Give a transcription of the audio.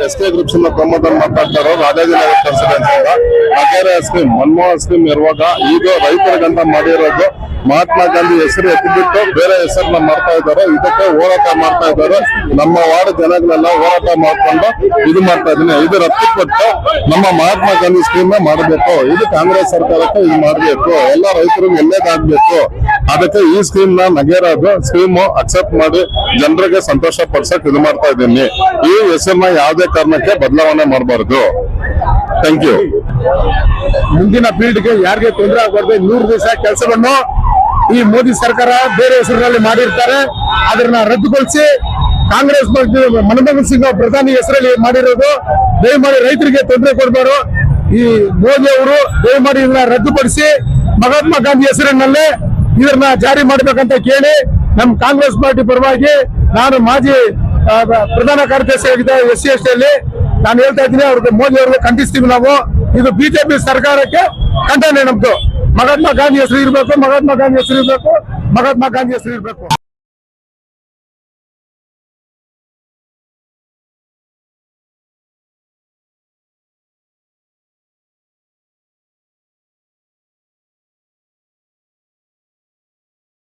S K groups ಪ್ರಮೋದನ್ ಮಾತಾಡ್ತಾರೋ Rajajinagar constituency ನಗೇರ ಸ್ಕೀಮ್ ಮನಮೋಹನ್ ಸ್ಕೀಮ್ ಇರುವಾಗ ಈಗ ರೈತರಿಗಂತ ಮಾಡಿರೋದು ಮಹಾತ್ಮ ಗಾಂಧಿ ಹೆಸರು ಎತ್ತಿಬಿಟ್ಟು ಬೇರೆ ಹೆಸರನ್ನ ಮಾಡ್ತಾ ಇದ್ದಾರೆ. ಇದಕ್ಕೆ ಹೋರಾಟ ಮಾಡ್ತಾ ಇದ್ದಾರೆ. ನಮ್ಮ ವಾರ್ಡ್ ಜನಗಳೆಲ್ಲ ಹೋರಾಟ ಮಾಡ್ಕೊಂಡು ಇದು ಮಾಡ್ತಾ ಇದೀನಿ. ಇದು ರದ್ದುಪಟ್ಟು ನಮ್ಮ ಮಹಾತ್ಮ ಗಾಂಧಿ ಸ್ಕೀಮ್ ಮಾಡಬೇಕು. ಇದು ಕಾಂಗ್ರೆಸ್ ಸರ್ಕಾರಕ್ಕೆ ಇದು ಮಾಡಬೇಕು. ಎಲ್ಲ ರೈತರಿಗೆ ಒಳ್ಳೇದಾಗ್ಬೇಕು. ಅದಕ್ಕೆ ಈ ಸ್ಕೀಮ್ ನ ನಗೇರದು ಸ್ಕೀಮ್ ಅಕ್ಸೆಪ್ಟ್ ಮಾಡಿ ಜನರಿಗೆ ಸಂತೋಷ ಪಡಿಸಕ್ ಇದು ಮಾಡ್ತಾ ಇದ್ದೀನಿ. ಈ ಹೆಸರನ್ನ ಯಾವುದೇ ಕಾರಣಕ್ಕೆ ಬದಲಾವಣೆ ಮಾಡಬಾರ್ದು. Thank you. ಮುಂದಿನ ಪೀಳಿಗೆಗೆ ಯಾರಿಗೆ ತೊಂದರೆ ಆಗಬಾರ್ದು. 100 ದಿವಸ ಕೆಲಸವನ್ನು ಈ ಮೋದಿ ಸರ್ಕಾರ ಬೇರೆ ಹೆಸರಿನಲ್ಲಿ ಮಾಡಿರ್ತಾರೆ. ಅದನ್ನ ರದ್ದುಗೊಳಿಸಿ ಕಾಂಗ್ರೆಸ್ ಮನಮೋಹನ್ ಸಿಂಗ್ ಪ್ರಧಾನಿ ಹೆಸರಲ್ಲಿ ಮಾಡಿರೋದು ದಯಮಾಡಿ ರೈತರಿಗೆ ತೊಂದರೆ ಕೊಡಬಾರು. ಈ ಮೋದಿ ಅವರು ದಯಮಾಡಿ ಇದನ್ನ ರದ್ದುಪಡಿಸಿ ಮಹಾತ್ಮ ಗಾಂಧಿ ಹೆಸರಿನಲ್ಲೇ ಇದನ್ನ ಜಾರಿ ಮಾಡಬೇಕಂತ ಕೇಳಿ ನಮ್ಮ ಕಾಂಗ್ರೆಸ್ ಪಾರ್ಟಿ ಪರವಾಗಿ ನಾನು ಮಾಜಿ ಪ್ರಧಾನ ಕಾರ್ಯದರ್ಶಿ ಆಗಿದ್ದ SC/ST ಅಲ್ಲಿ ನಾನು ಹೇಳ್ತಾ ಇದ್ದೀನಿ. ಅವ್ರಿಗೆ ಮೋದಿ ಅವ್ರಿಗೆ ಖಂಡಿಸ್ತೀವಿ ನಾವು. ಇದು ಬಿಜೆಪಿ ಸರ್ಕಾರಕ್ಕೆ ಖಂಡನೆ ನಮ್ದು. ಮಹಾತ್ಮ ಗಾಂಧಿ ಹೆಸರು ಇರಬೇಕು, ಮಹಾತ್ಮ ಗಾಂಧಿ ಹೆಸರು ಇರಬೇಕು, ಮಹಾತ್ಮ ಗಾಂಧಿ ಹೆಸರು ಇರಬೇಕು.